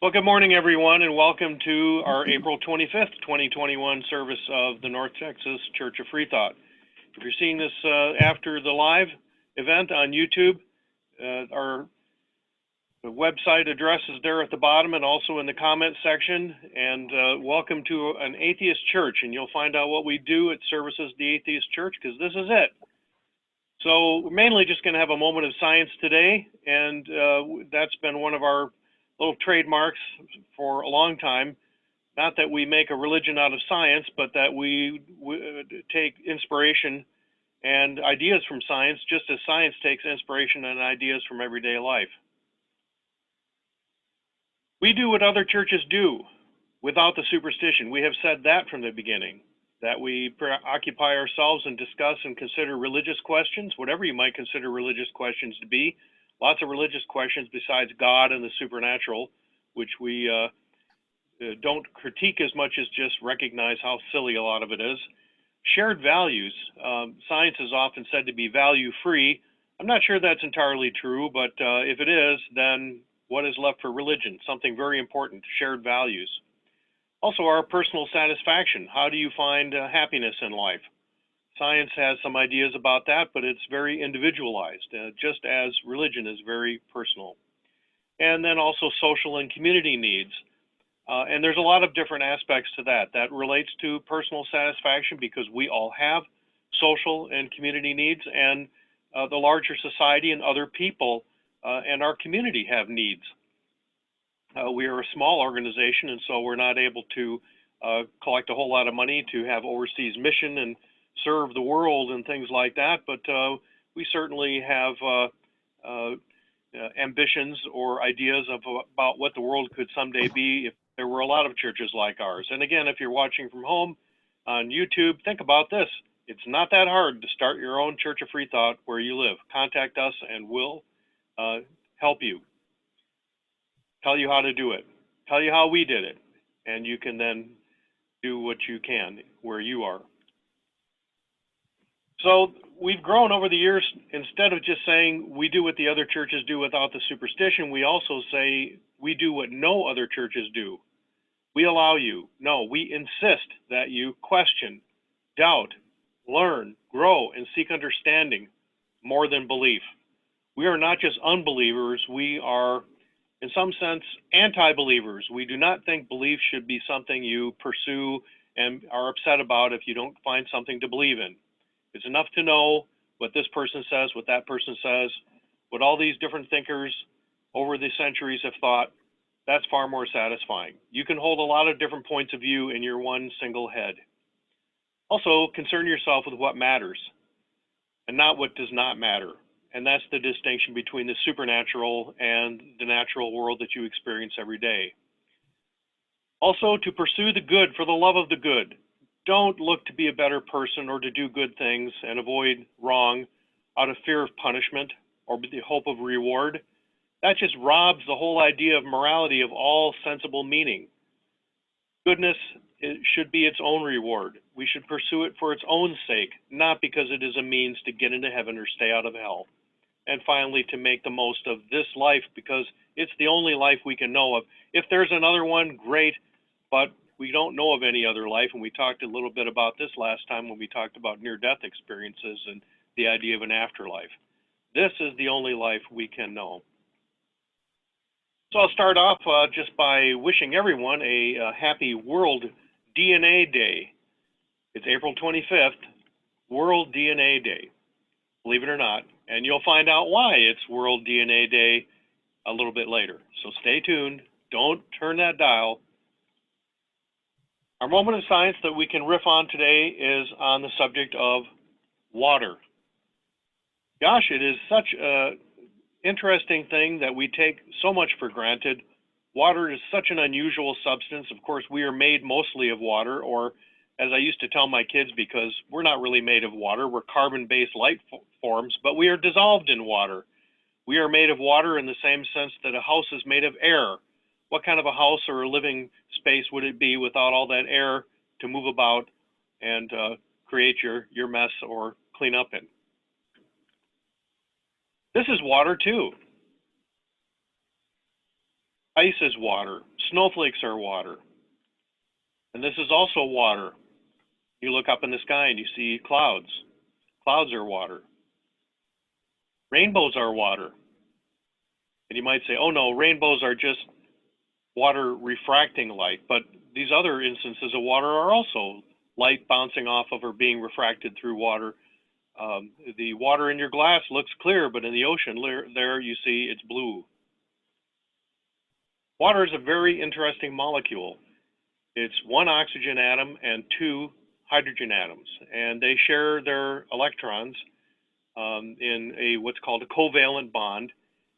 Well, good morning, everyone, and welcome to our April 25th, 2021 service of the North Texas Church of Freethought. If you're seeing this after the live event on YouTube, our website address is there at the bottom and also in the comment section. And welcome to an atheist church, and you'll find out what we do at Services the Atheist Church, because this is it. So we're mainly just going to have a moment of science today, and that's been one of our little trademarks for a long time. Not that we make a religion out of science, but that we take inspiration and ideas from science, just as science takes inspiration and ideas from everyday life. We do what other churches do without the superstition. We have said that from the beginning, that we occupy ourselves and discuss and consider religious questions, whatever you might consider religious questions to be. Lots of religious questions besides God and the supernatural, which we don't critique as much as just recognize how silly a lot of it is. Shared values. Science is often said to be value-free. I'm not sure that's entirely true, but if it is, then what is left for religion? Something very important, shared values. Also, our personal satisfaction. How do you find happiness in life? Science has some ideas about that, but it's very individualized, just as religion is very personal. And then also social and community needs. And there's a lot of different aspects to that. That relates to personal satisfaction because we all have social and community needs, and the larger society and other people and our community have needs. We are a small organization, and so we're not able to collect a whole lot of money to have overseas mission and serve the world and things like that, but we certainly have ambitions or ideas about what the world could someday be if there were a lot of churches like ours. And again, if you're watching from home on YouTube, think about this. It's not that hard to start your own Church of Freethought where you live. Contact us and we'll help you. Tell you how to do it. Tell you how we did it. And you can then do what you can where you are. So we've grown over the years. Instead of just saying we do what the other churches do without the superstition, we also say we do what no other churches do. We allow you, no, we insist that you question, doubt, learn, grow, and seek understanding more than belief. We are not just unbelievers, we are, in some sense, anti-believers. We do not think belief should be something you pursue and are upset about if you don't find something to believe in. It's enough to know what this person says, what that person says, what all these different thinkers over the centuries have thought. That's far more satisfying. You can hold a lot of different points of view in your one single head. Also, concern yourself with what matters and not what does not matter. And that's the distinction between the supernatural and the natural world that you experience every day. Also, to pursue the good for the love of the good. Don't look to be a better person or to do good things and avoid wrong out of fear of punishment or with the hope of reward. That just robs the whole idea of morality of all sensible meaning. Goodness should be its own reward. We should pursue it for its own sake, not because it is a means to get into heaven or stay out of hell. And finally, to make the most of this life because it's the only life we can know of. If there's another one, great, but we don't know of any other life, and we talked a little bit about this last time when we talked about near-death experiences and the idea of an afterlife. This is the only life we can know. So I'll start off just by wishing everyone a happy World DNA Day. It's April 25th, World DNA Day, believe it or not, and you'll find out why it's World DNA Day a little bit later. So stay tuned, don't turn that dial. Our moment of science that we can riff on today is on the subject of water. Gosh, it is such an interesting thing that we take so much for granted. Water is such an unusual substance. Of course, we are made mostly of water, or as I used to tell my kids, because we're not really made of water, we're carbon-based life forms, but we are dissolved in water. We are made of water in the same sense that a house is made of air. What kind of a house or a living space would it be without all that air to move about and create your mess or clean up in? This is water too. Ice is water. Snowflakes are water. And this is also water. You look up in the sky and you see clouds. Clouds are water. Rainbows are water. And you might say, oh no, rainbows are just water refracting light. But these other instances of water are also light bouncing off of or being refracted through water. The water in your glass looks clear, but in the ocean there you see it's blue. Water is a very interesting molecule. It's one oxygen atom and two hydrogen atoms, and they share their electrons in what's called a covalent bond.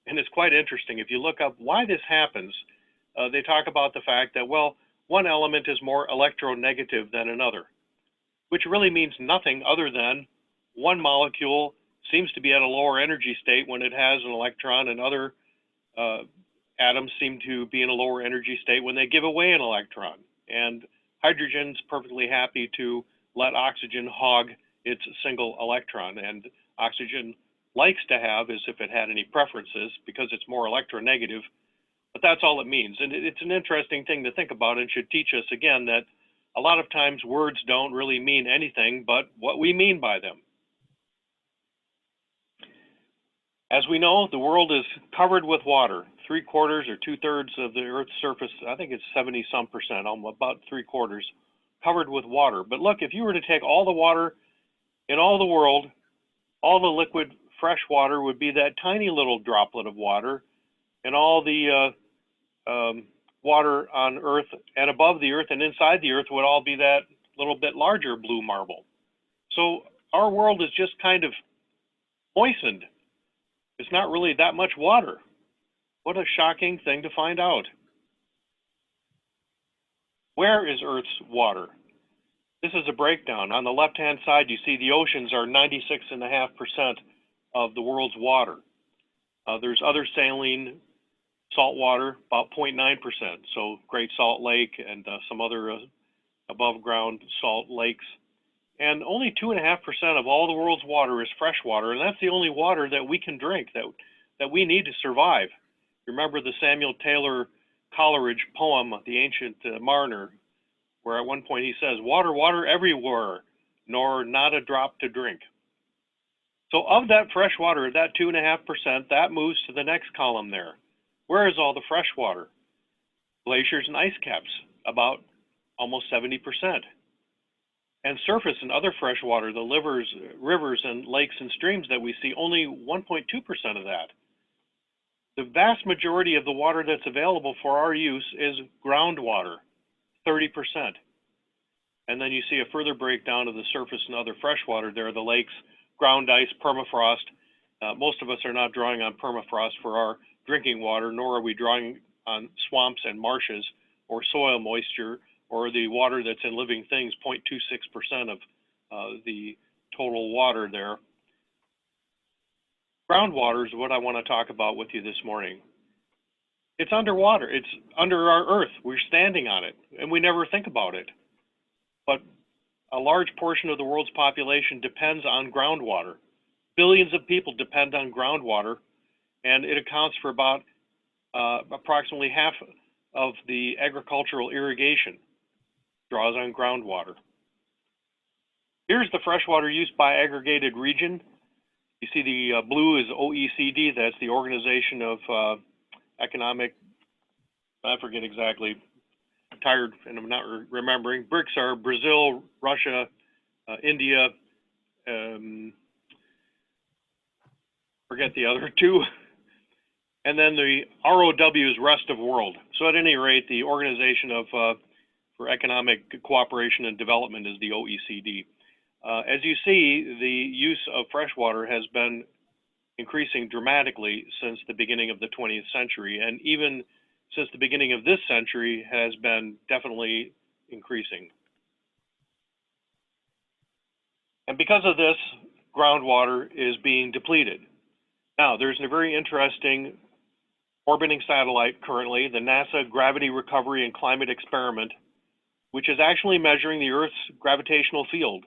And it's quite interesting. If you look up why this happens, they talk about the fact that, well, one element is more electronegative than another, which really means nothing other than one molecule seems to be at a lower energy state when it has an electron, and other atoms seem to be in a lower energy state when they give away an electron. And hydrogen's perfectly happy to let oxygen hog its single electron. And oxygen likes to have, as if it had any preferences, because it's more electronegative, but that's all it means. And it's an interesting thing to think about, and should teach us again that a lot of times words don't really mean anything but what we mean by them. As we know, the world is covered with water. 3/4 or 2/3 of the Earth's surface, I think it's 70-some%, about 3/4, covered with water. But look, if you were to take all the water in all the world, all the liquid fresh water would be that tiny little droplet of water, and all the water on Earth and above the Earth and inside the Earth would all be that little bit larger blue marble. So our world is just kind of moistened. It's not really that much water. What a shocking thing to find out. Where is Earth's water? This is a breakdown. On the left-hand side, you see the oceans are 96.5% of the world's water. There's other saline salt water, about 0.9%. So Great Salt Lake and some other above ground salt lakes. And only 2.5% of all the world's water is fresh water, and that's the only water that we can drink, that we need to survive. Remember the Samuel Taylor Coleridge poem, The Ancient Mariner, where at one point he says, water, water everywhere, nor not a drop to drink. So of that fresh water, that 2.5%, that moves to the next column there. Where is all the fresh water? Glaciers and ice caps, about almost 70%. And surface and other fresh water, the rivers and lakes and streams that we see, only 1.2% of that. The vast majority of the water that's available for our use is groundwater, 30%. And then you see a further breakdown of the surface and other fresh water there, the lakes, ground ice, permafrost. Most of us are not drawing on permafrost for our drinking water, nor are we drawing on swamps and marshes or soil moisture or the water that's in living things, 0.26% of the total water there. Groundwater is what I want to talk about with you this morning. It's underwater. It's under our Earth. We're standing on it, and we never think about it. But a large portion of the world's population depends on groundwater. Billions of people depend on groundwater, and it accounts for about approximately half of the agricultural irrigation draws on groundwater. Here's the freshwater use by aggregated region. You see the blue is OECD, that's the Organization of Economic, I forget exactly, I'm tired and I'm not remembering. BRICS are Brazil, Russia, India, forget the other two. And then the ROW is rest of world. So at any rate, the Organization of for Economic Cooperation and Development is the OECD. As you see, the use of freshwater has been increasing dramatically since the beginning of the 20th century, and even since the beginning of this century has been definitely increasing. And because of this, groundwater is being depleted. Now, there's a very interesting orbiting satellite currently, the NASA Gravity Recovery and Climate Experiment, which is actually measuring the Earth's gravitational field.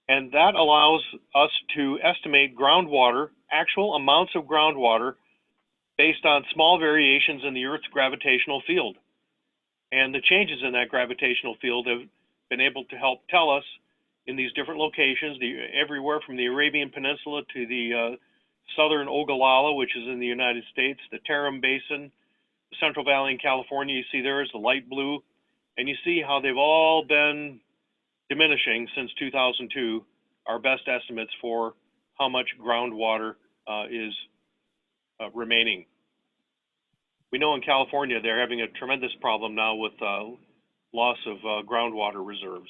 And that allows us to estimate groundwater, actual amounts of groundwater, based on small variations in the Earth's gravitational field. And the changes in that gravitational field have been able to help tell us in these different locations, everywhere from the Arabian Peninsula to the southern Ogallala, which is in the United States, the Tarim Basin, the Central Valley in California, you see there is the light blue, and you see how they've all been diminishing since 2002, our best estimates for how much groundwater is remaining. We know in California they're having a tremendous problem now with loss of groundwater reserves.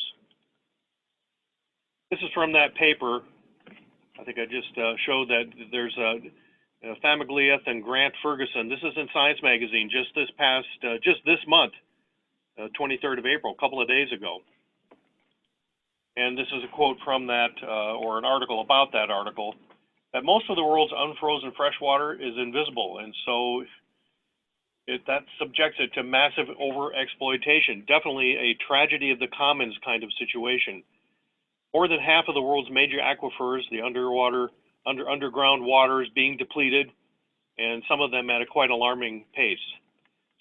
This is from that paper. I think I just showed that there's Famagliath and Grant Ferguson. This is in Science Magazine just this month, 23rd of April, a couple of days ago. And this is a quote from that, or an article about that article, that most of the world's unfrozen freshwater is invisible, and so that subjects it to massive overexploitation. Definitely a tragedy of the commons kind of situation. More than half of the world's major aquifers, the underground waters, being depleted, and some of them at a quite alarming pace.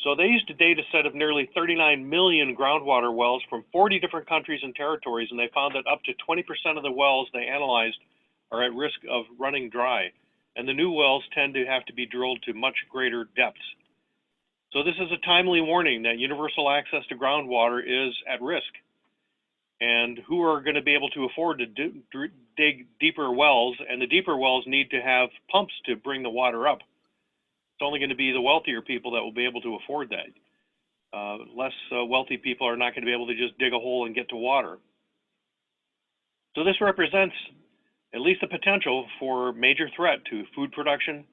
So they used a data set of nearly 39 million groundwater wells from 40 different countries and territories, and they found that up to 20% of the wells they analyzed are at risk of running dry. And the new wells tend to have to be drilled to much greater depths. So this is a timely warning that universal access to groundwater is at risk. And who are going to be able to afford to dig deeper wells? And the deeper wells need to have pumps to bring the water up. It's only going to be the wealthier people that will be able to afford that. Less wealthy people are not going to be able to just dig a hole and get to water. So this represents at least the potential for a major threat to food production,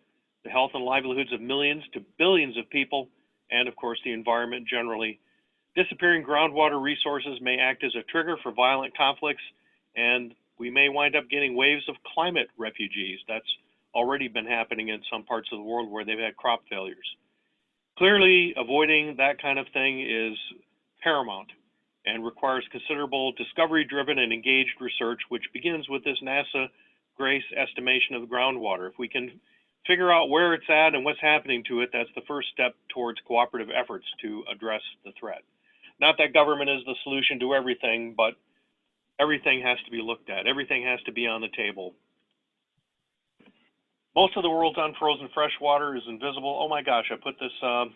the health and livelihoods of millions to billions of people, and of course the environment generally. Disappearing groundwater resources may act as a trigger for violent conflicts, and we may wind up getting waves of climate refugees. That's already been happening in some parts of the world where they've had crop failures. Clearly, avoiding that kind of thing is paramount and requires considerable discovery-driven and engaged research, which begins with this NASA GRACE estimation of the groundwater. If we can figure out where it's at and what's happening to it, that's the first step towards cooperative efforts to address the threat. Not that government is the solution to everything, but everything has to be looked at. Everything has to be on the table. Most of the world's unfrozen fresh water is invisible. Oh my gosh, I put this up.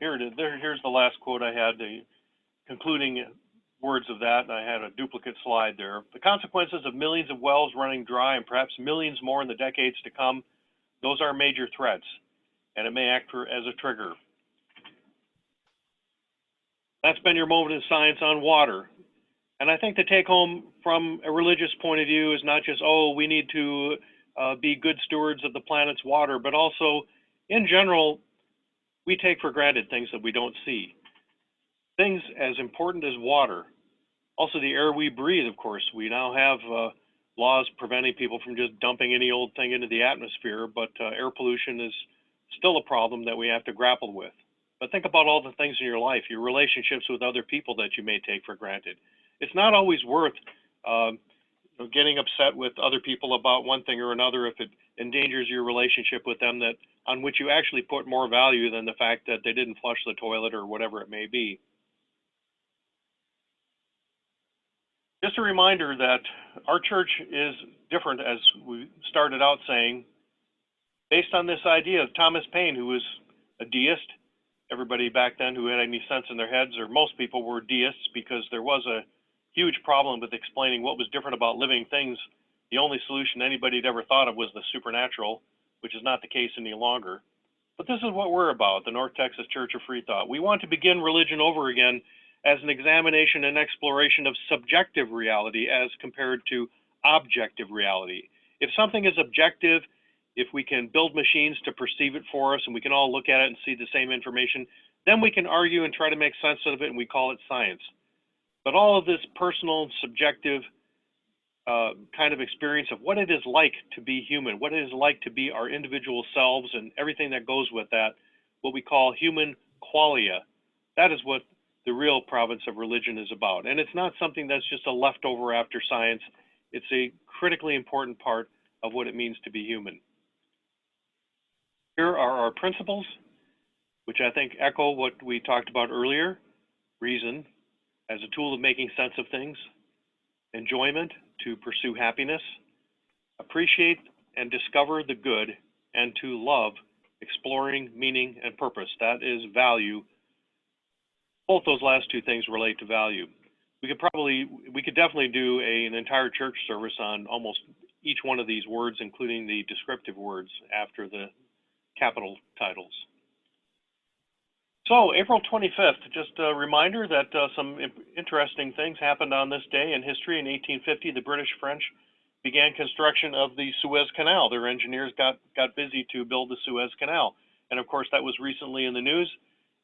Here it is. Here's the last quote I had, the concluding words of that, and I had a duplicate slide there. The consequences of millions of wells running dry and perhaps millions more in the decades to come, those are major threats, and it may act as a trigger. That's been your moment in science on water. And I think the take home from a religious point of view is not just, oh, we need to be good stewards of the planet's water, but also, in general, we take for granted things that we don't see. Things as important as water. Also the air we breathe, of course. We now have laws preventing people from just dumping any old thing into the atmosphere, but air pollution is still a problem that we have to grapple with. But think about all the things in your life, your relationships with other people that you may take for granted. It's not always worth getting upset with other people about one thing or another if it endangers your relationship with them on which you actually put more value than the fact that they didn't flush the toilet or whatever it may be. Just a reminder that our church is different, as we started out saying, based on this idea of Thomas Paine, who was a deist. Everybody back then who had any sense in their heads, or most people, were deists because there was a huge problem with explaining what was different about living things. The only solution anybody had ever thought of was the supernatural, which is not the case any longer. But this is what we're about, the North Texas Church of Freethought. We want to begin religion over again as an examination and exploration of subjective reality as compared to objective reality. If something is objective, if we can build machines to perceive it for us and we can all look at it and see the same information, then we can argue and try to make sense of it, and we call it science. But all of this personal, subjective kind of experience of what it is like to be human, what it is like to be our individual selves and everything that goes with that, what we call human qualia, that is what the real province of religion is about. And it's not something that's just a leftover after science. It's a critically important part of what it means to be human. Here are our principles. which I think echo what we talked about earlier. Reason as a tool of making sense of things, enjoyment to pursue happiness, appreciate and discover the good, and to love, exploring meaning and purpose. That is value. Both those last two things relate to value. We could definitely do an entire church service on almost each one of these words, including the descriptive words after the capital titles. So April 25th, just a reminder that some interesting things happened on this day in history. In 1850, the British-French began construction of the Suez Canal. Their engineers got busy to build the Suez Canal. And of course, that was recently in the news.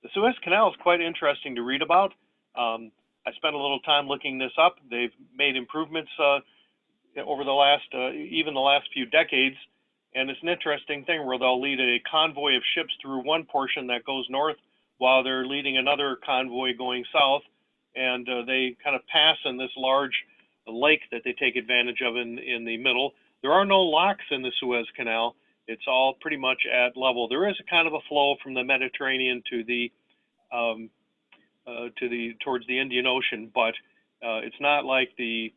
The Suez Canal is quite interesting to read about. I spent a little time looking this up. They've made improvements over the last, even the last few decades. And it's an interesting thing where they'll lead a convoy of ships through one portion that goes north while they're leading another convoy going south. And they kind of pass in this large lake that they take advantage of in the middle. There are no locks in the Suez Canal. It's all pretty much at level. There is a kind of a flow from the Mediterranean to the towards the Indian Ocean, but it's not like the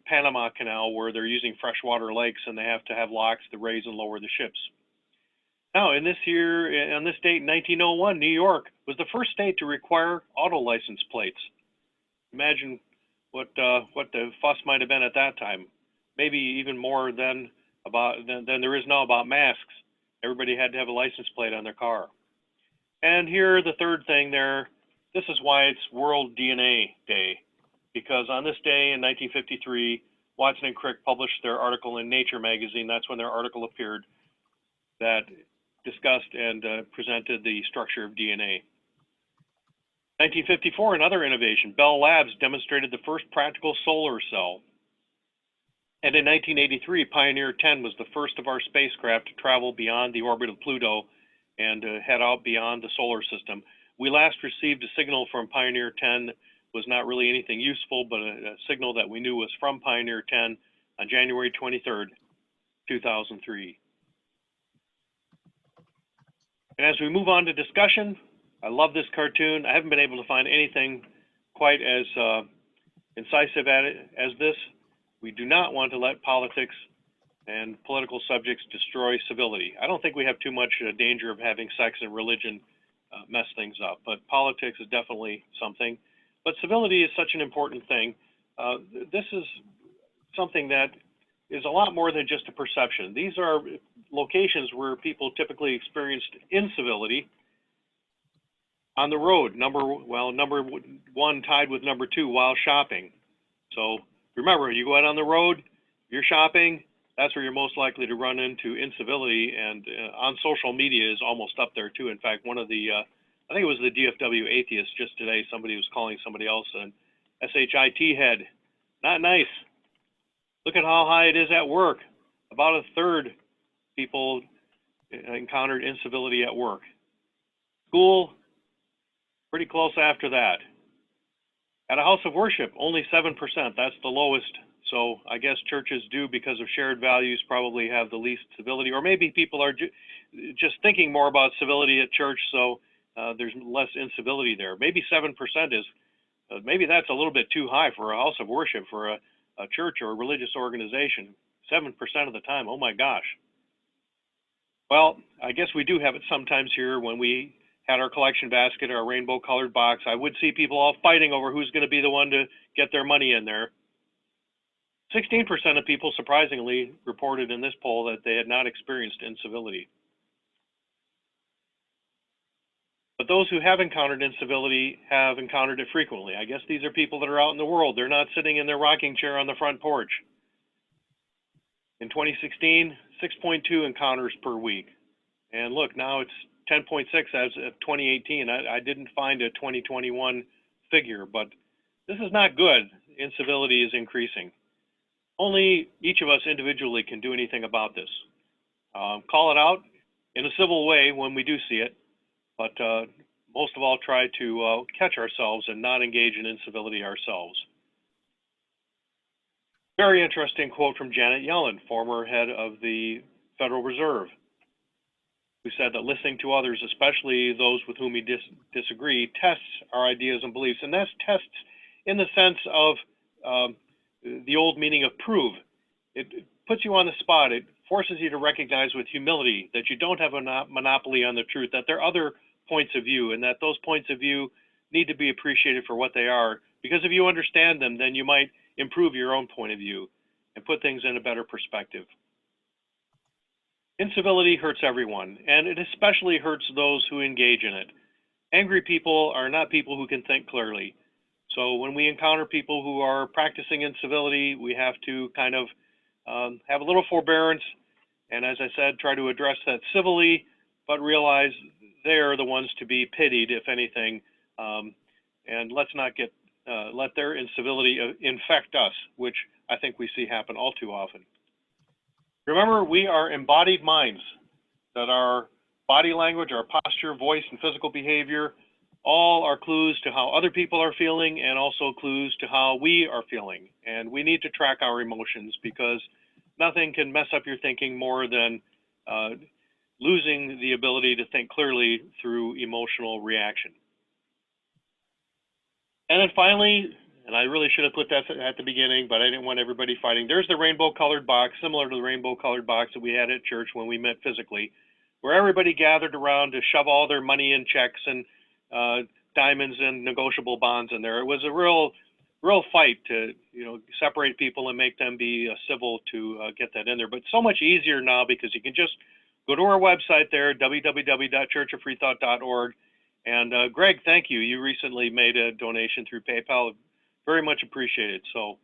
Panama Canal where they're using freshwater lakes and they have to have locks to raise and lower the ships. Now, in this year, on this date in 1901, New York was the first state to require auto license plates. Imagine what the fuss might have been at that time. Maybe even more than there is now about masks. Everybody had to have a license plate on their car. And here, the third thing there, this is why it's World DNA Day, because on this day in 1953, Watson and Crick published their article in Nature magazine. That's when their article appeared that discussed and presented the structure of DNA. 1954, another innovation. Bell Labs demonstrated the first practical solar cell. And in 1983, Pioneer 10 was the first of our spacecraft to travel beyond the orbit of Pluto and head out beyond the solar system. We last received a signal from Pioneer 10, was not really anything useful, but a signal that we knew was from Pioneer 10 on January 23rd, 2003. And as we move on to discussion, I love this cartoon. I haven't been able to find anything quite as incisive at it as this. We do not want to let politics and political subjects destroy civility. I don't think we have too much danger of having sex and religion mess things up, but politics is definitely something. But civility is such an important thing. This is something that is a lot more than just a perception. These are locations where people typically experienced incivility on the road, number one tied with number two while shopping. So remember, you go out on the road, you're shopping, that's where you're most likely to run into incivility, and on social media is almost up there too. In fact, one of the, I think it was the DFW atheist just today, somebody was calling somebody else an SHIT head. Not nice. Look at how high it is at work. About a third people encountered incivility at work. School, pretty close after that. At a house of worship, only 7%. That's the lowest. So I guess churches do, because of shared values, probably have the least civility. Or maybe people are just thinking more about civility at church, so there's less incivility there. Maybe 7% is, maybe that's a little bit too high for a house of worship, for a church or a religious organization. 7% of the time, oh my gosh. Well, I guess we do have it sometimes here when we had our collection basket, our rainbow colored box. I would see people all fighting over who's going to be the one to get their money in there. 16% of people, surprisingly, reported in this poll that they had not experienced incivility. But those who have encountered incivility have encountered it frequently. I guess these are people that are out in the world. They're not sitting in their rocking chair on the front porch. In 2016, 6.2 encounters per week. And look, now it's 10.6 as of 2018. I didn't find a 2021 figure, but this is not good. Incivility is increasing. Only each of us individually can do anything about this. Call it out in a civil way when we do see it, but most of all, try to catch ourselves and not engage in incivility ourselves. Very interesting quote from Janet Yellen, former head of the Federal Reserve. who said that listening to others, especially those with whom we disagree, tests our ideas and beliefs. And that's tests in the sense of the old meaning of prove. It puts you on the spot. It forces you to recognize with humility that you don't have a monopoly on the truth, that there are other points of view, and that those points of view need to be appreciated for what they are. Because if you understand them, then you might improve your own point of view and put things in a better perspective. Incivility hurts everyone, and it especially hurts those who engage in it. Angry people are not people who can think clearly. So when we encounter people who are practicing incivility, we have to kind of have a little forbearance, and as I said, try to address that civilly, but realize they're the ones to be pitied, if anything, and let's not get let their incivility infect us, which I think we see happen all too often. Remember, we are embodied minds, that our body language, our posture, voice, and physical behavior all are clues to how other people are feeling and also clues to how we are feeling. And we need to track our emotions, because nothing can mess up your thinking more than losing the ability to think clearly through emotional reaction. And then finally, and I really should have put that at the beginning, but I didn't want everybody fighting. There's the rainbow colored box, similar to the rainbow colored box that we had at church when we met physically, where everybody gathered around to shove all their money in checks and diamonds and negotiable bonds in there. It was a real fight to, separate people and make them be civil to get that in there. But so much easier now, because you can just go to our website there, www.churchoffreethought.org. And Greg, thank you. You recently made a donation through PayPal. Very much appreciated. So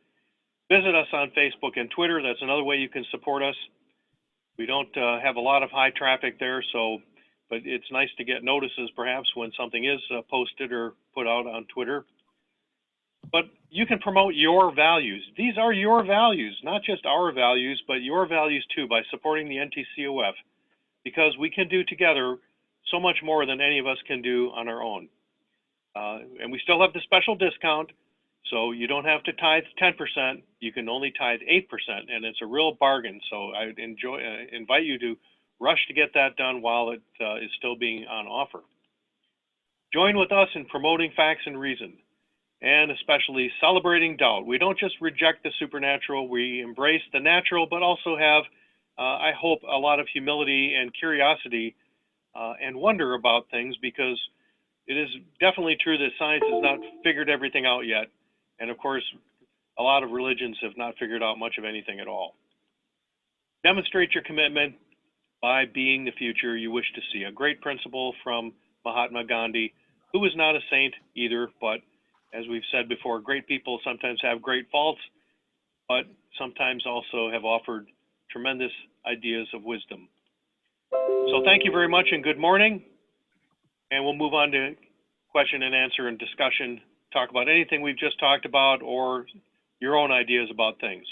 visit us on Facebook and Twitter. That's another way you can support us. We don't have a lot of high traffic there, but it's nice to get notices perhaps when something is posted or put out on Twitter. But you can promote your values. These are your values, not just our values, but your values too, by supporting the NTCOF, because we can do together so much more than any of us can do on our own. And we still have the special discount, so you don't have to tithe 10%, you can only tithe 8%, and it's a real bargain. So I invite you to rush to get that done while it is still being on offer. Join with us in promoting facts and reason, and especially celebrating doubt. We don't just reject the supernatural, we embrace the natural, but also have, I hope, a lot of humility and curiosity and wonder about things, because it is definitely true that science has not figured everything out yet. And of course, a lot of religions have not figured out much of anything at all. Demonstrate your commitment by being the future you wish to see. A great principle from Mahatma Gandhi, who was not a saint either, but as we've said before, great people sometimes have great faults, but sometimes also have offered tremendous ideas of wisdom. So thank you very much and good morning. And we'll move on to question and answer and discussion, talk about anything we've just talked about or your own ideas about things.